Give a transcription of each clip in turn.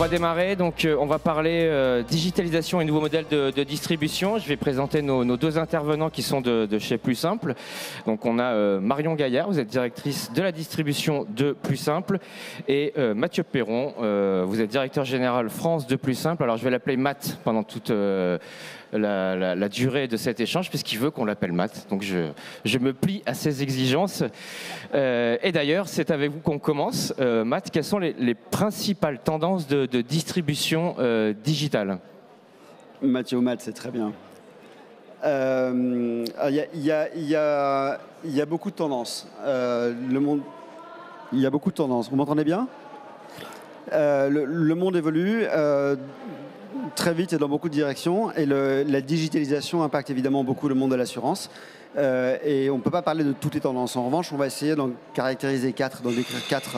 démarrer. Donc, on va parler digitalisation et nouveaux modèles de distribution. Je vais présenter nos deux intervenants qui sont de chez Plus Simple. Donc, on a Marion Gaillard, vous êtes directrice de la distribution de Plus Simple, et Mathieu Perron, vous êtes directeur général France de Plus Simple. Alors, je vais l'appeler Matt pendant toute la durée de cet échange, puisqu'il veut qu'on l'appelle Matt. Donc, je me plie à ses exigences. Et d'ailleurs, c'est avec vous qu'on commence. Matt, quelles sont les principales tendances de distribution digitale? Mathieu ou Matt, c'est très bien. Il y a beaucoup de tendances. Il y a beaucoup de tendances. Vous m'entendez bien? Le monde évolue très vite et dans beaucoup de directions. Et la digitalisation impacte évidemment beaucoup le monde de l'assurance. Et on ne peut pas parler de toutes les tendances. En revanche, on va essayer d'en caractériser d'en décrire quatre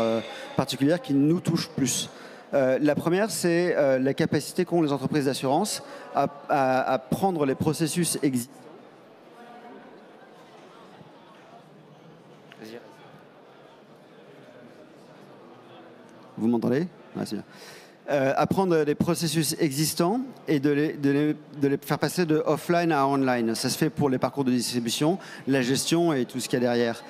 particulières qui nous touchent plus. La première, c'est la capacité qu'ont les entreprises d'assurance à prendre les processus existants. Vous m'entendez? Ah, c'est bien. À prendre les processus existants et de les faire passer de offline à online. Ça se fait pour les parcours de distribution, la gestion et tout ce qu'il y a derrière.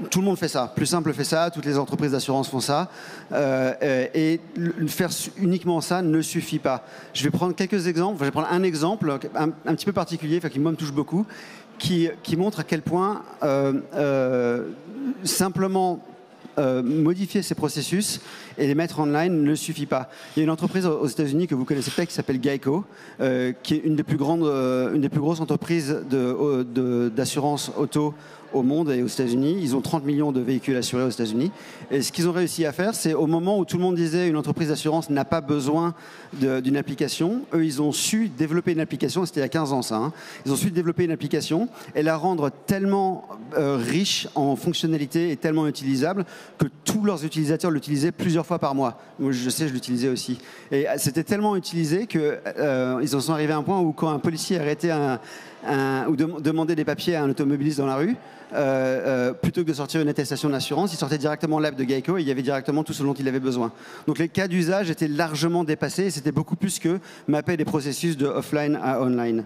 Tout le monde fait ça. Plus Simple fait ça, toutes les entreprises d'assurance font ça. Et faire uniquement ça ne suffit pas. Je vais prendre quelques exemples. Je vais prendre un exemple un petit peu particulier, qui moi me touche beaucoup, qui montre à quel point simplement modifier ces processus et les mettre online ne suffit pas. Il y a une entreprise aux États-Unis que vous connaissez peut-être qui s'appelle Geico, qui est une des plus grosses entreprises d'assurance auto au monde et aux États-Unis. Ils ont 30 millions de véhicules assurés aux États-Unis. Et ce qu'ils ont réussi à faire, c'est au moment où tout le monde disait une entreprise d'assurance n'a pas besoin d'une application, eux, ils ont su développer une application, c'était il y a 15 ans ça, hein. Ils ont su développer une application et la rendre tellement riche en fonctionnalités et tellement utilisable que tous leurs utilisateurs l'utilisaient plusieurs fois par mois. Moi, je sais, je l'utilisais aussi. Et c'était tellement utilisé qu'ils en sont arrivés à un point où quand un policier arrêtait ou demandait des papiers à un automobiliste dans la rue, plutôt que de sortir une attestation d'assurance, il sortait directement l'app de Geico et il y avait directement tout ce dont il avait besoin. Donc les cas d'usage étaient largement dépassés et c'était beaucoup plus que mapper des processus de offline à online.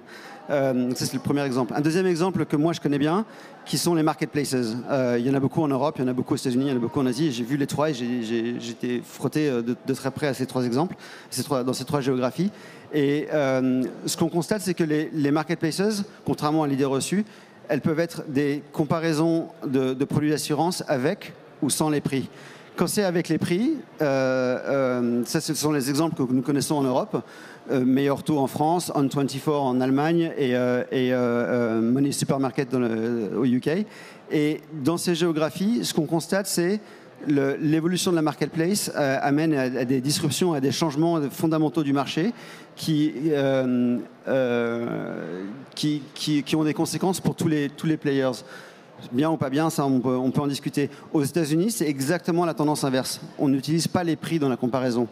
Ça c'est le premier exemple. Un deuxième exemple que moi je connais bien, qui sont les marketplaces. Il y en a beaucoup en Europe, il y en a beaucoup aux États-Unis, il y en a beaucoup en Asie. J'ai vu les trois et j'étais frotté de très près à ces trois exemples, dans ces trois géographies. Et ce qu'on constate, c'est que les marketplaces, contrairement à l'idée reçue, elles peuvent être des comparaisons de produits d'assurance avec ou sans les prix. Quand c'est avec les prix, ça ce sont les exemples que nous connaissons en Europe, Meilleur Taux en France, On24 en Allemagne et Money Supermarket au UK. Et dans ces géographies, ce qu'on constate, c'est l'évolution de la marketplace amène à des disruptions, à des changements fondamentaux du marché qui ont des conséquences pour tous les players. Bien ou pas bien, ça on peut en discuter. Aux États-Unis, c'est exactement la tendance inverse. On n'utilise pas les prix dans la comparaison.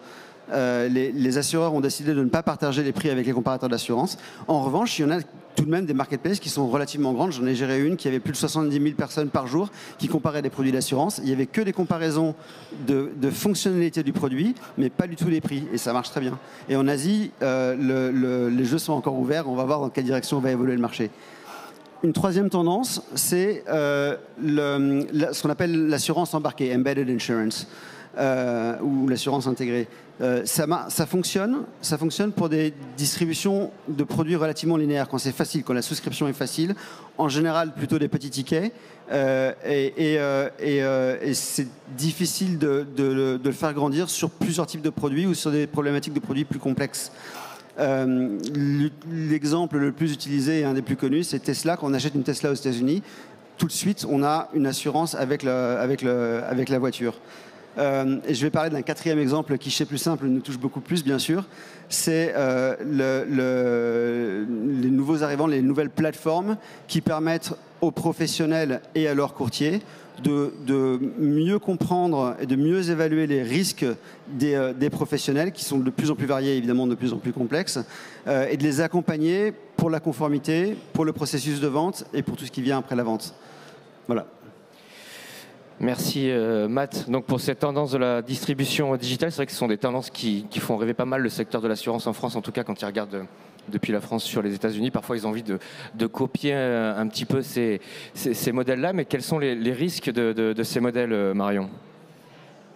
Les assureurs ont décidé de ne pas partager les prix avec les comparateurs d'assurance. En revanche, il y en a tout de même des marketplaces qui sont relativement grandes. J'en ai géré une qui avait plus de 70 000 personnes par jour qui comparaient des produits d'assurance. Il n'y avait que des comparaisons de fonctionnalité du produit, mais pas du tout les prix. Et ça marche très bien. Et en Asie, les jeux sont encore ouverts. On va voir dans quelle direction va évoluer le marché. Une troisième tendance, c'est ce qu'on appelle l'assurance embarquée, embedded insurance, ou l'assurance intégrée. Ça fonctionne pour des distributions de produits relativement linéaires, quand c'est facile, quand la souscription est facile, en général plutôt des petits tickets, et c'est difficile de le faire grandir sur plusieurs types de produits ou sur des problématiques de produits plus complexes. L'exemple le plus utilisé et un des plus connus, c'est Tesla. Quand on achète une Tesla aux États-Unis, tout de suite, on a une assurance avec la voiture. Et je vais parler d'un quatrième exemple qui, chez Plus Simple, nous touche beaucoup plus, bien sûr. C'est les nouveaux arrivants, les nouvelles plateformes qui permettent aux professionnels et à leurs courtiers de mieux comprendre et de mieux évaluer les risques des professionnels qui sont de plus en plus variés, évidemment de plus en plus complexes, et de les accompagner pour la conformité, pour le processus de vente et pour tout ce qui vient après la vente. Voilà. Merci Matt. Donc pour cette tendance de la distribution digitale, c'est vrai que ce sont des tendances qui font rêver pas mal le secteur de l'assurance en France, en tout cas quand ils regardent depuis la France sur les États-Unis. Parfois ils ont envie de copier un petit peu ces modèles-là, mais quels sont les risques de ces modèles, Marion ?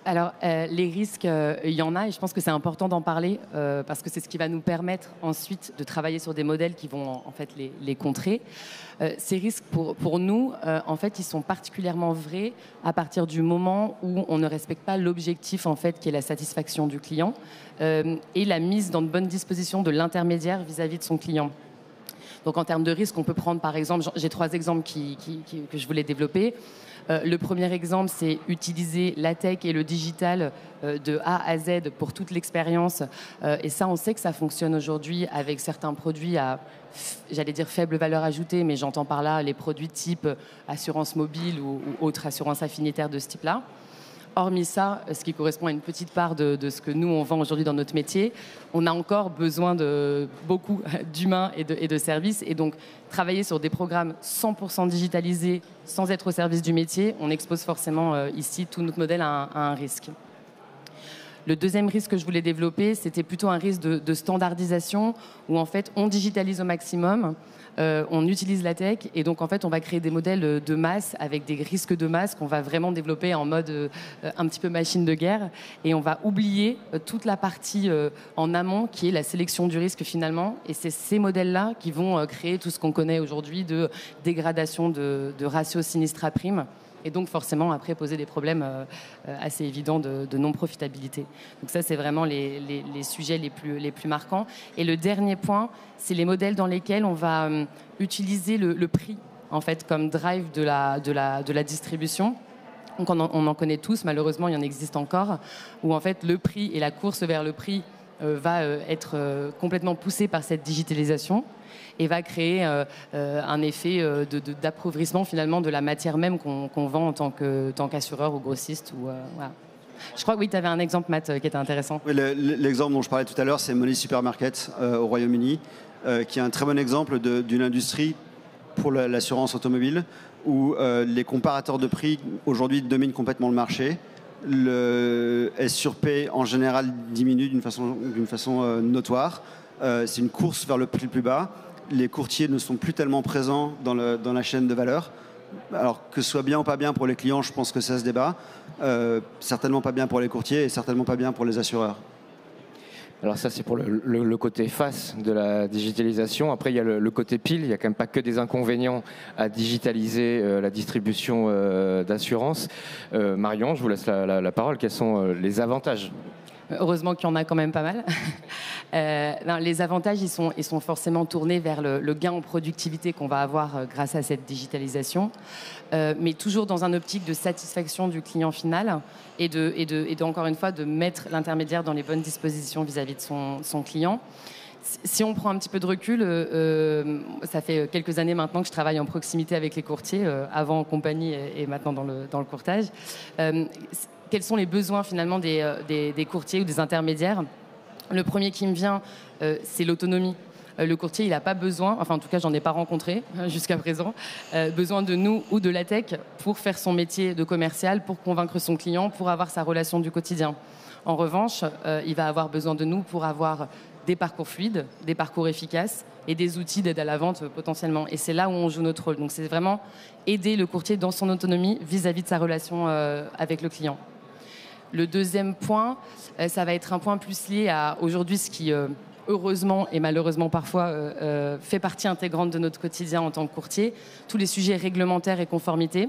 Alors, les risques, il y en a et je pense que c'est important d'en parler parce que c'est ce qui va nous permettre ensuite de travailler sur des modèles qui vont en fait les contrer. Ces risques, pour nous, en fait, ils sont particulièrement vrais à partir du moment où on ne respecte pas l'objectif, en fait, qui est la satisfaction du client et la mise dans de bonnes dispositions de l'intermédiaire vis-à-vis de son client. Donc, en termes de risques, on peut prendre, par exemple, j'ai 3 exemples que je voulais développer. Le premier exemple, c'est utiliser la tech et le digital de A à Z pour toute l'expérience. Et ça, on sait que ça fonctionne aujourd'hui avec certains produits à, j'allais dire, faible valeur ajoutée, mais j'entends par là les produits type assurance mobile ou autre assurance affinitaire de ce type-là. Hormis ça, ce qui correspond à une petite part de ce que nous, on vend aujourd'hui dans notre métier, on a encore besoin de beaucoup d'humains et de services. Et donc, travailler sur des programmes 100% digitalisés sans être au service du métier, on expose forcément ici tout notre modèle à un risque. Le deuxième risque que je voulais développer, c'était plutôt un risque de standardisation où en fait on digitalise au maximum, on utilise la tech et donc en fait on va créer des modèles de masse avec des risques de masse qu'on va vraiment développer en mode un petit peu machine de guerre et on va oublier toute la partie en amont qui est la sélection du risque finalement et c'est ces modèles-là qui vont créer tout ce qu'on connaît aujourd'hui de dégradation de ratio sinistre à prime. Et donc forcément après poser des problèmes assez évidents de non-profitabilité. Donc ça c'est vraiment les sujets les plus marquants. Et le dernier point, c'est les modèles dans lesquels on va utiliser le prix en fait comme drive de la distribution. Donc on en connaît tous, malheureusement il y en existe encore, où en fait le prix et la course vers le prix va être complètement poussé par cette digitalisation et va créer un effet d'appauvrissement finalement de la matière même qu'on vend en tant qu'assureur ou grossiste. Voilà. Je crois que oui, tu avais un exemple, Matt, qui était intéressant. Oui, l'exemple dont je parlais tout à l'heure, c'est Money Supermarket au Royaume-Uni, qui est un très bon exemple d'une industrie pour l'assurance automobile, où les comparateurs de prix aujourd'hui dominent complètement le marché. Le S/P en général diminue d'une façon notoire. C'est une course vers le prix le plus bas. Les courtiers ne sont plus tellement présents dans la chaîne de valeur. Alors que ce soit bien ou pas bien pour les clients, je pense que ça se débat. Certainement pas bien pour les courtiers et certainement pas bien pour les assureurs. Alors ça, c'est pour le côté face de la digitalisation. Après, il y a le côté pile. Il n'y a quand même pas que des inconvénients à digitaliser la distribution d'assurance. Marion, je vous laisse la parole. Quels sont les avantages ? Heureusement qu'il y en a quand même pas mal. Non, les avantages, ils sont forcément tournés vers le gain en productivité qu'on va avoir grâce à cette digitalisation, mais toujours dans un optique de satisfaction du client final et encore une fois, de mettre l'intermédiaire dans les bonnes dispositions vis-à-vis de son client. Si on prend un petit peu de recul, ça fait quelques années maintenant que je travaille en proximité avec les courtiers, avant en compagnie et maintenant dans le courtage. Quels sont les besoins finalement des courtiers ou des intermédiaires ? Le premier qui me vient, c'est l'autonomie. Le courtier, il n'a pas besoin, enfin en tout cas, j'en ai pas rencontré jusqu'à présent, besoin de nous ou de la tech pour faire son métier de commercial, pour convaincre son client, pour avoir sa relation du quotidien. En revanche, il va avoir besoin de nous pour avoir des parcours fluides, des parcours efficaces et des outils d'aide à la vente potentiellement. Et c'est là où on joue notre rôle. Donc c'est vraiment aider le courtier dans son autonomie vis-à-vis de sa relation avec le client. Le deuxième point, ça va être un point plus lié à aujourd'hui ce qui, heureusement et malheureusement parfois, fait partie intégrante de notre quotidien en tant que courtier, tous les sujets réglementaires et conformité.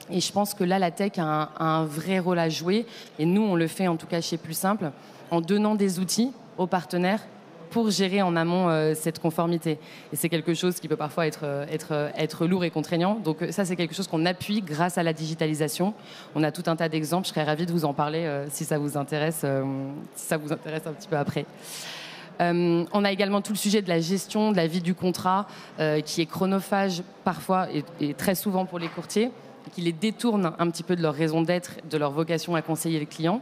Et je pense que là, la tech a un vrai rôle à jouer. Et nous, on le fait en tout cas chez Plus Simple, en donnant des outils aux partenaires pour gérer en amont cette conformité. Et c'est quelque chose qui peut parfois être lourd et contraignant. Donc ça, c'est quelque chose qu'on appuie grâce à la digitalisation. On a tout un tas d'exemples. Je serais ravie de vous en parler si ça vous intéresse un petit peu après. On a également tout le sujet de la gestion, de la vie du contrat, qui est chronophage parfois et très souvent pour les courtiers, qui les détourne un petit peu de leur raison d'être, de leur vocation à conseiller les clients.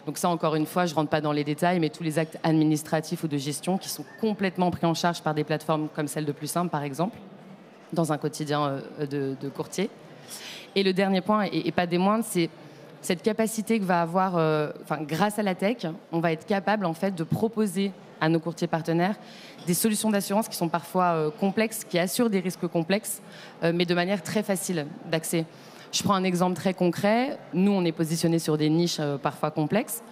Donc ça, encore une fois, je ne rentre pas dans les détails, mais tous les actes administratifs ou de gestion qui sont complètement pris en charge par des plateformes comme celle de Plus Simple, par exemple, dans un quotidien de courtier. Et le dernier point, et pas des moindres, c'est cette capacité que va avoir, grâce à la tech, on va être capable en fait de proposer à nos courtiers partenaires des solutions d'assurance qui sont parfois complexes, qui assurent des risques complexes, mais de manière très facile d'accès. Je prends un exemple très concret. Nous, on est positionné sur des niches parfois complexes.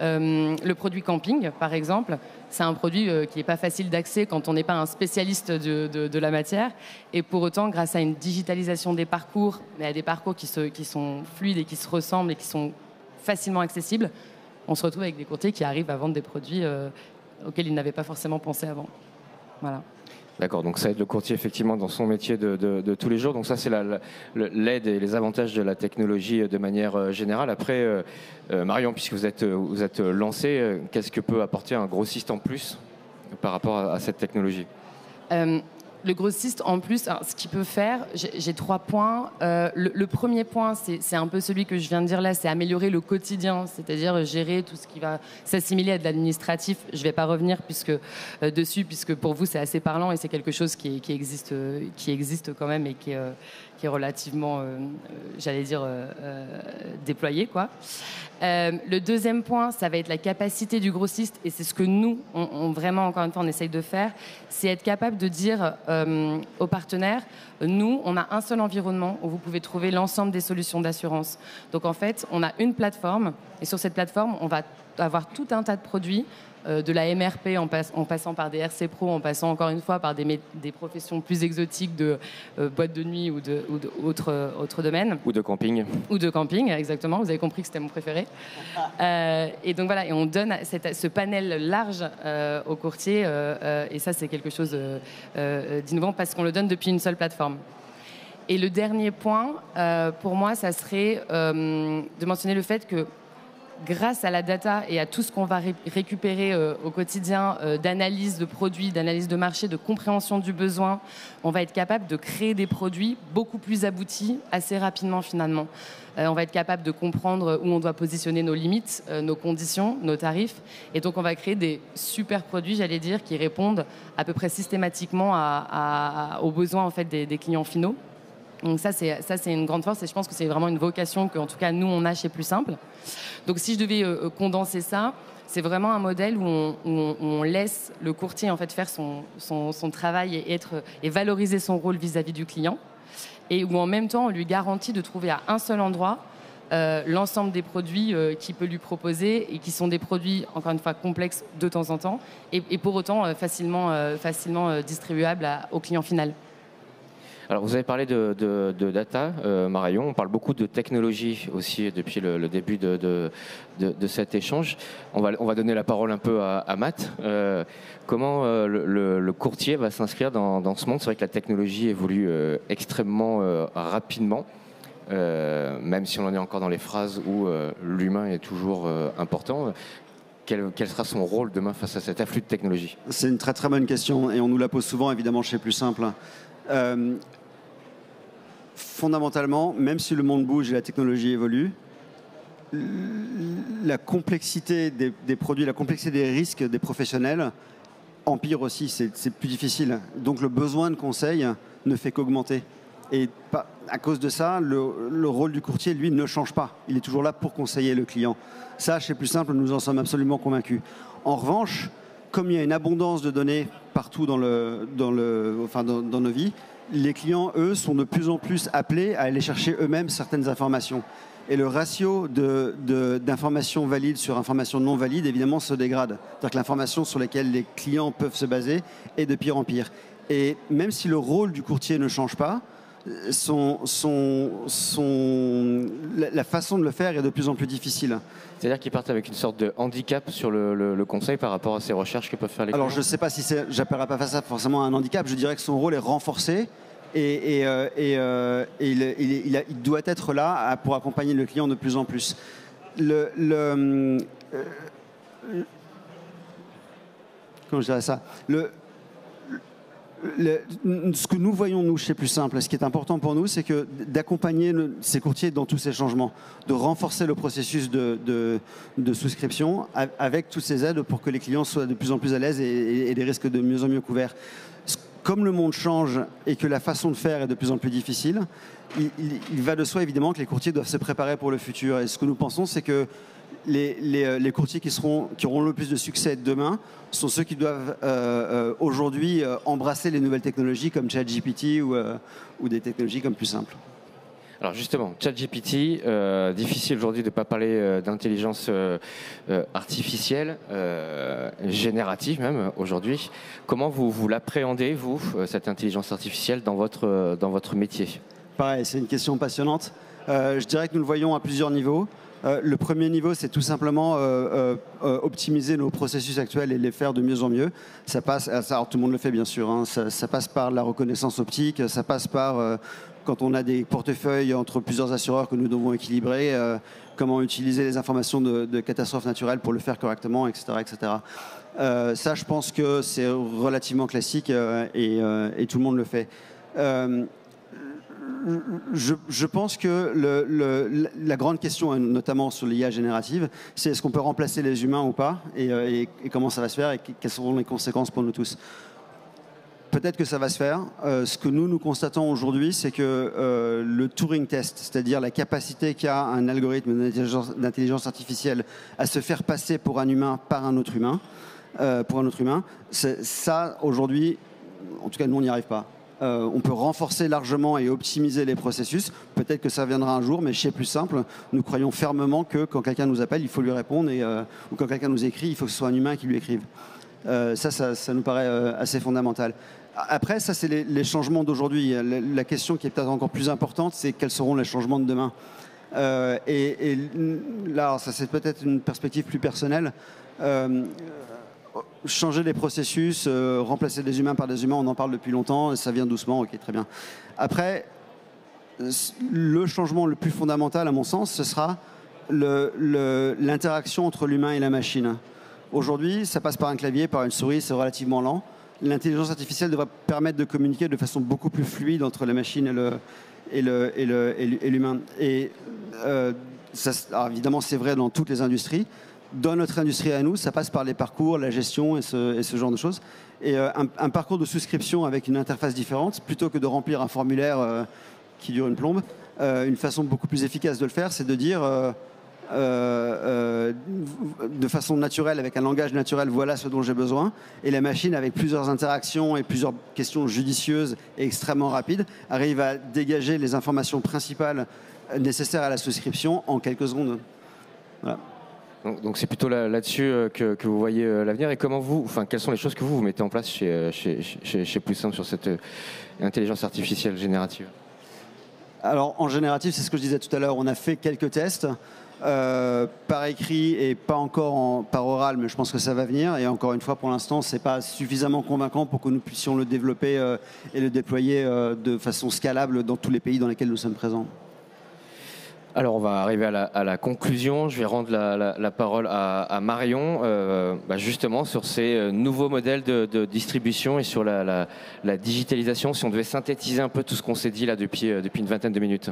Le produit camping, par exemple, c'est un produit qui n'est pas facile d'accès quand on n'est pas un spécialiste de la matière. Et pour autant, grâce à une digitalisation des parcours, mais à des parcours qui sont fluides et qui se ressemblent et qui sont facilement accessibles, on se retrouve avec des courtiers qui arrivent à vendre des produits auxquels ils n'avaient pas forcément pensé avant. Voilà. D'accord, donc ça aide le courtier effectivement dans son métier de tous les jours. Donc ça, c'est l'aide et les avantages de la technologie de manière générale. Après, Marion, puisque vous êtes lancé, qu'est-ce que peut apporter un grossiste en plus par rapport à cette technologie? Le grossiste, en plus, alors, ce qu'il peut faire, j'ai 3 points. Le premier point, c'est un peu celui que je viens de dire là, c'est améliorer le quotidien, c'est-à-dire gérer tout ce qui va s'assimiler à de l'administratif. Je ne vais pas revenir dessus, puisque pour vous, c'est assez parlant et c'est quelque chose qui existe quand même et qui est relativement, j'allais dire, déployé, quoi. Le deuxième point, ça va être la capacité du grossiste, et c'est ce que nous, vraiment, encore une fois, on essaye de faire, c'est être capable de dire aux partenaires, nous, on a un seul environnement où vous pouvez trouver l'ensemble des solutions d'assurance. Donc en fait, on a une plateforme, et sur cette plateforme, on va avoir tout un tas de produits, de la MRP en passant par des RC Pro, en passant encore une fois par des professions plus exotiques de boîtes de nuit ou d'autres domaines. Ou de camping. Ou de camping, exactement. Vous avez compris que c'était mon préféré. Et donc voilà, et on donne ce panel large aux courtiers. Et ça, c'est quelque chose d'innovant parce qu'on le donne depuis une seule plateforme. Et le dernier point, pour moi, ça serait de mentionner le fait que grâce à la data et à tout ce qu'on va récupérer au quotidien d'analyse de produits, d'analyse de marché, de compréhension du besoin, on va être capable de créer des produits beaucoup plus aboutis assez rapidement finalement. On va être capable de comprendre où on doit positionner nos limites, nos conditions, nos tarifs. Et donc on va créer des super produits, j'allais dire, qui répondent à peu près systématiquement aux besoins en fait, des clients finaux. Donc ça, c'est une grande force et je pense que c'est vraiment une vocation qu'en tout cas, nous, on a chez Plus Simple. Donc si je devais condenser ça, c'est vraiment un modèle où on laisse le courtier en fait, faire son travail et valoriser son rôle vis-à-vis du client et où en même temps, on lui garantit de trouver à un seul endroit l'ensemble des produits qu'il peut lui proposer et qui sont des produits, encore une fois, complexes de temps en temps et pour autant facilement distribuables au client final. Alors, vous avez parlé de data, Marion. On parle beaucoup de technologie aussi depuis le début de cet échange. On va donner la parole un peu à Matt. Comment le courtier va s'inscrire dans ce monde? C'est vrai que la technologie évolue extrêmement rapidement, même si on en est encore dans les phrases où l'humain est toujours important. Quel sera son rôle demain face à cet afflux de technologie? C'est une très très bonne question et on nous la pose souvent évidemment chez Plus Simple. Fondamentalement, même si le monde bouge et la technologie évolue, la complexité des produits, la complexité des risques des professionnels empire aussi, c'est plus difficile. Donc le besoin de conseil ne fait qu'augmenter. Et à cause de ça, le rôle du courtier, lui, ne change pas. Il est toujours là pour conseiller le client. Ça, chez Plus Simple, nous en sommes absolument convaincus. En revanche, comme il y a une abondance de données partout dans nos vies, les clients, eux, sont de plus en plus appelés à aller chercher eux-mêmes certaines informations. Et le ratio d'informations valides sur informations non valides, évidemment, se dégrade. C'est-à-dire que l'information sur laquelle les clients peuvent se baser est de pire en pire. Et même si le rôle du courtier ne change pas, la façon de le faire est de plus en plus difficile. C'est-à-dire qu'ils partent avec une sorte de handicap sur le conseil par rapport à ces recherches que peuvent faire les clients? Alors je ne sais pas si j'appellerai pas ça forcément un handicap, je dirais que son rôle est renforcé et il doit être là pour accompagner le client de plus en plus. Comment je dirais ça? Ce que nous voyons, nous, chez Plus Simple, ce qui est important pour nous, c'est d'accompagner ces courtiers dans tous ces changements, de renforcer le processus de souscription avec toutes ces aides pour que les clients soient de plus en plus à l'aise et les risques de mieux en mieux couverts. comme le monde change et que la façon de faire est de plus en plus difficile, il va de soi évidemment que les courtiers doivent se préparer pour le futur. Et ce que nous pensons, c'est que les courtiers qui auront le plus de succès demain sont ceux qui doivent aujourd'hui embrasser les nouvelles technologies comme ChatGPT ou des technologies comme plus simples. Alors justement, ChatGPT, difficile aujourd'hui de ne pas parler d'intelligence artificielle, générative même aujourd'hui. Comment vous l'appréhendez, vous, cette intelligence artificielle dans votre métier? Pareil, c'est une question passionnante. Je dirais que nous le voyons à plusieurs niveaux. Le premier niveau, c'est tout simplement optimiser nos processus actuels et les faire de mieux en mieux. Ça passe, alors tout le monde le fait bien sûr, hein, ça passe par la reconnaissance optique, ça passe par quand on a des portefeuilles entre plusieurs assureurs que nous devons équilibrer, comment utiliser les informations de catastrophes naturelles pour le faire correctement, etc. etc. Ça, je pense que c'est relativement classique et tout le monde le fait. Je pense que la grande question, notamment sur l'IA générative, c'est est-ce qu'on peut remplacer les humains ou pas et comment ça va se faire et quelles seront les conséquences pour nous tous. Peut-être que ça va se faire. Ce que nous constatons aujourd'hui, c'est que le Turing test, c'est-à-dire la capacité qu'a un algorithme d'intelligence artificielle à se faire passer pour un humain par un autre humain, ça, aujourd'hui, en tout cas, nous, on n'y arrive pas. On peut renforcer largement et optimiser les processus. Peut-être que ça viendra un jour, mais chez Plus Simple, nous croyons fermement que quand quelqu'un nous appelle, il faut lui répondre, ou quand quelqu'un nous écrit, il faut que ce soit un humain qui lui écrive. Ça nous paraît assez fondamental. Après, ça, c'est les changements d'aujourd'hui. La question qui est peut-être encore plus importante, c'est quels seront les changements de demain. Et là, ça, c'est peut-être une perspective plus personnelle. Changer les processus, remplacer des humains par des humains, on en parle depuis longtemps, ça vient doucement, ok, très bien. Après, le changement le plus fondamental, à mon sens, ce sera l'interaction entre l'humain et la machine. Aujourd'hui, ça passe par un clavier, par une souris, c'est relativement lent. L'intelligence artificielle devrait permettre de communiquer de façon beaucoup plus fluide entre la machine et l'humain. Et alors évidemment, c'est vrai dans toutes les industries. Dans notre industrie à nous, ça passe par les parcours, la gestion et ce genre de choses. Et un parcours de souscription avec une interface différente, plutôt que de remplir un formulaire qui dure une plombe, une façon beaucoup plus efficace de le faire, c'est de dire de façon naturelle, avec un langage naturel, voilà ce dont j'ai besoin. Et la machine, avec plusieurs interactions et plusieurs questions judicieuses et extrêmement rapides, arrive à dégager les informations principales nécessaires à la souscription en quelques secondes. Voilà. Donc c'est plutôt là-dessus que vous voyez l'avenir. Et quelles sont les choses que vous mettez en place chez Plus Simple sur cette intelligence artificielle générative? Alors en générative, c'est ce que je disais tout à l'heure, on a fait quelques tests par écrit et pas encore par oral, mais je pense que ça va venir. Et encore une fois, pour l'instant, c'est pas suffisamment convaincant pour que nous puissions le développer et le déployer de façon scalable dans tous les pays dans lesquels nous sommes présents. Alors on va arriver à la conclusion. Je vais rendre la parole à Marion, justement sur ces nouveaux modèles de distribution et sur la digitalisation. Si on devait synthétiser un peu tout ce qu'on s'est dit là depuis une vingtaine de minutes.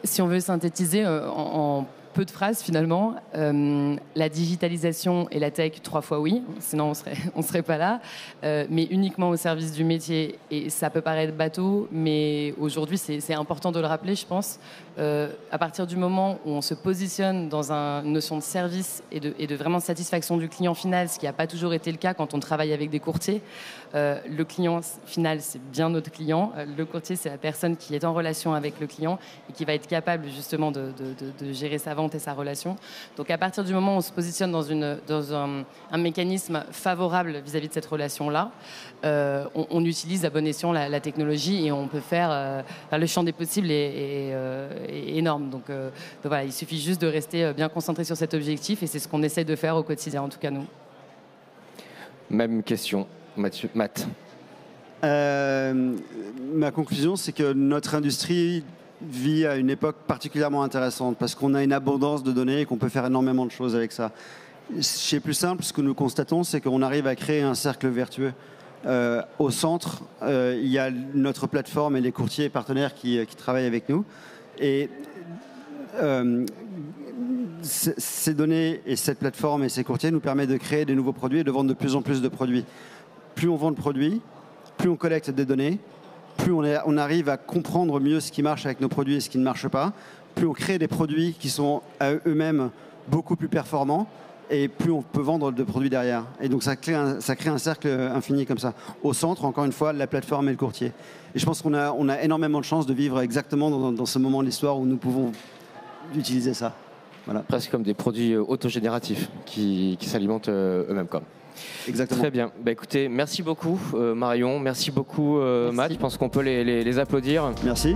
Si on veut synthétiser en peu de phrases finalement, la digitalisation et la tech 3 fois oui, sinon on serait pas là, mais uniquement au service du métier. Et ça peut paraître bateau, mais aujourd'hui c'est important de le rappeler, je pense. À partir du moment où on se positionne dans une notion de service et de vraiment satisfaction du client final, ce qui n'a pas toujours été le cas quand on travaille avec des courtiers. Le client final, c'est bien notre client. Le courtier, c'est la personne qui est en relation avec le client et qui va être capable justement de gérer sa vente et sa relation. Donc à partir du moment où on se positionne dans un mécanisme favorable vis-à-vis de cette relation-là, on utilise à bon escient la technologie et on peut faire le champ des possibles est énorme. Donc voilà, il suffit juste de rester bien concentré sur cet objectif et c'est ce qu'on essaie de faire au quotidien, en tout cas nous. Même question. Matt. Ma conclusion, c'est que notre industrie vit à une époque particulièrement intéressante parce qu'on a une abondance de données et qu'on peut faire énormément de choses avec ça. Chez Plus Simple, ce que nous constatons, c'est qu'on arrive à créer un cercle vertueux. Au centre, il y a notre plateforme et les courtiers partenaires qui travaillent avec nous. Et ces données et cette plateforme et ces courtiers nous permettent de créer des nouveaux produits et de vendre de plus en plus de produits. Plus on vend de produits, plus on collecte des données, plus on arrive à comprendre mieux ce qui marche avec nos produits et ce qui ne marche pas, plus on crée des produits qui sont à eux-mêmes beaucoup plus performants, et plus on peut vendre de produits derrière. Et donc ça crée un cercle infini comme ça. Au centre, encore une fois, la plateforme et le courtier. Et je pense qu'on a énormément de chance de vivre exactement dans ce moment de l'histoire où nous pouvons utiliser ça. Voilà. Presque comme des produits autogénératifs qui s'alimentent eux-mêmes. Exactement. Très bien. Bah, écoutez, merci beaucoup Marion, merci beaucoup Matt. Je pense qu'on peut les applaudir. Merci.